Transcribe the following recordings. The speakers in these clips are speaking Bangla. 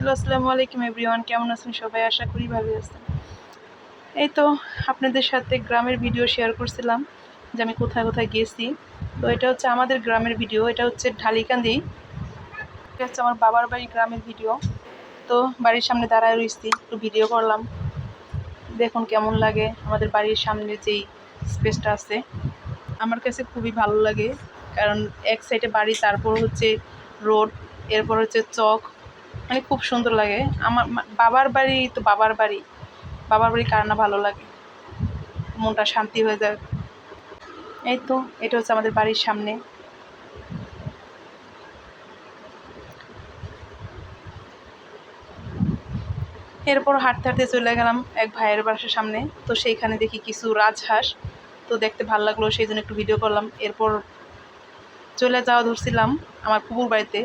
হ্যালো, আসসালামু আলাইকুম এভরিওয়ান। কেমন আছেন সবাই? আশা করি ভালো আছেন। এই তো আপনাদের সাথে গ্রামের ভিডিও শেয়ার করছিলাম যে আমি কোথায় কোথায় গেছি। তো এটা হচ্ছে আমাদের গ্রামের ভিডিও। এটা হচ্ছে ঢালিকান্দি। এটা হচ্ছে আমার বাবার বাড়ি গ্রামের ভিডিও। তো বাড়ির সামনে দাঁড়ায় রয়েছি, একটু ভিডিও করলাম। দেখুন কেমন লাগে আমাদের বাড়ির সামনে যেই স্পেসটা আছে। আমার কাছে খুবই ভালো লাগে, কারণ এক সাইডে বাড়ি, তারপর হচ্ছে রোড, এরপর হচ্ছে চক, মানে খুব সুন্দর লাগে। আমার বাবার বাড়ি তো বাবার বাড়ি, বাবার বাড়ি কার না ভালো লাগে, মনটা শান্তি হয়ে যায়। এই তো এটা হচ্ছে আমাদের বাড়ির সামনে। এরপর হাঁটতে হাঁটতে চলে গেলাম এক ভাইয়ের বাসার সামনে। তো সেইখানে দেখি কিছু রাজহাঁস, তো দেখতে ভালো লাগলো, সেই জন্য একটু ভিডিও করলাম। এরপর চলে যাওয়া ধরছিলাম আমার পুকুর বাড়িতে।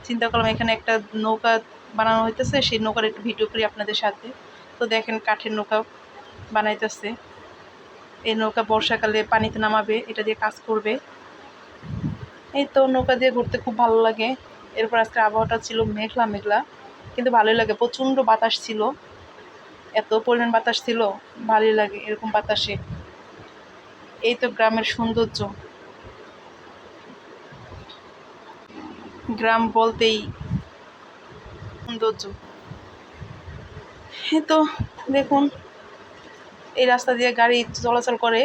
চিন্তা করলাম এখানে একটা নৌকা বানানো হইতেছে, সেই নৌকার একটু ভিডিও করি আপনাদের সাথে। তো দেখেন কাঠের নৌকা বানাইতেছে। এই নৌকা বর্ষাকালে পানিতে নামাবে, এটা দিয়ে কাজ করবে। এই তো নৌকা দিয়ে ঘুরতে খুব ভালো লাগে। এরপর আজকে আবহাওয়াটা ছিল মেঘলা মেঘলা, কিন্তু ভালোই লাগে। প্রচণ্ড বাতাস ছিল, এত পরিমাণ বাতাস ছিল, ভালোই লাগে এরকম বাতাসে। এই তো গ্রামের সৌন্দর্য। গ্রাম বলতেই সৌন্দর্য। এই তো দেখুন, এই রাস্তা দিয়ে গাড়ি চলাচল করে,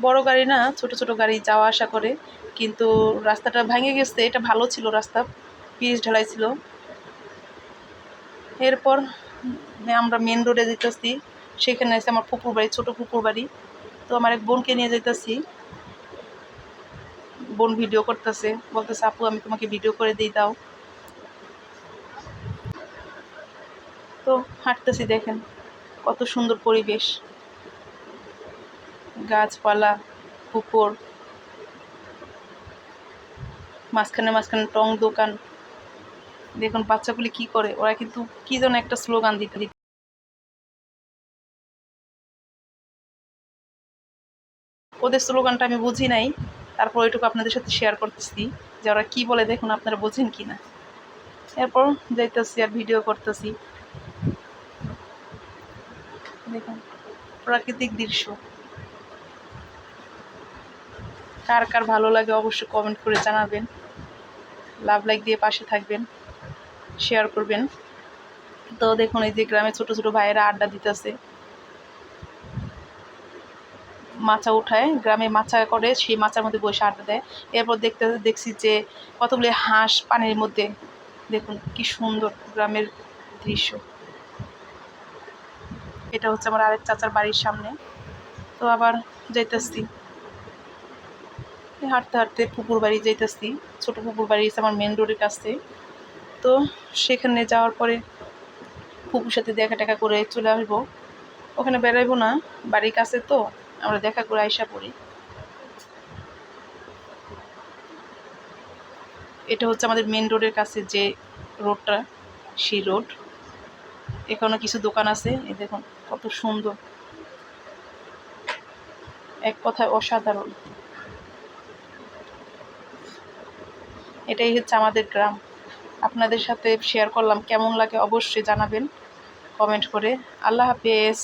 বড় গাড়ি না, ছোট ছোট গাড়ি যাওয়া আসা করে। কিন্তু রাস্তাটা ভেঙে গেছে, এটা ভালো ছিল রাস্তা, পিচ ঢালাই ছিল। এরপর আমরা মেন রোডে যেতেছি, সেখানে আছে আমার পুকুর বাড়ি, ছোট পুকুর বাড়ি। তো আমার এক বোনকে নিয়ে যেতেছি, বোন ভিডিও করতেছে, বলতেছে আপু আমি তোমাকে ভিডিও করে দিই দাও। তো হাঁটতেছি, দেখেন কত সুন্দর পরিবেশ, গাছপালা, পুকুর, মাঝখানে মাঝখানে টং দোকান। দেখুন বাচ্চাগুলি কি করে, ওরা কিন্তু কি যেন একটা স্লোগান দিতে দিতে, ওদের স্লোগানটা আমি বুঝি নাই, তারপর ওইটুকু আপনাদের সাথে শেয়ার করতেছি যে ওরা কি বলে, দেখুন আপনারা বোঝেন কি না। এরপর যাইতেছি আর ভিডিও করতেছি, দেখুন প্রাকৃতিক দৃশ্য। কার কার ভালো লাগে অবশ্যই কমেন্ট করে জানাবেন, লাভ লাইক দিয়ে পাশে থাকবেন, শেয়ার করবেন। তো দেখুন এই যে গ্রামে ছোট ছোট ভাইয়েরা আড্ডা দিতেছে, মাচা উঠায়, গ্রামে মাচা করে, সেই মাচার মধ্যে বসে আড্ডা দেয়। এরপর দেখছি যে কতগুলি হাঁস পানির মধ্যে, দেখুন কি সুন্দর গ্রামের দৃশ্য। এটা হচ্ছে আমার আরেক চাচার বাড়ির সামনে। তো আবার যাইতেছি, হাঁটতে হাঁটতে পুকুর বাড়ি যাইতেছি। ছোট পুকুর বাড়ি আমার মেন রোডের কাছে। তো সেখানে যাওয়ার পরে পুকুর সাথে দেখা টেকা করে চলে আসবো। ওখানে বেড়াইবো না, বাড়ির কাছে তো, আমরা দেখা করে আইসা পড়ি। এটা হচ্ছে আমাদের মেন রোডের কাছে যে রোডটা, সেই রোড। এখানে কিছু দোকান আছে, এই দেখুন কত সুন্দর, এক কথায় অসাধারণ। এটাই হচ্ছে আমাদের গ্রাম। আপনাদের সাথে শেয়ার করলাম, কেমন লাগে অবশ্যই জানাবেন কমেন্ট করে। আল্লাহ হাফেজ।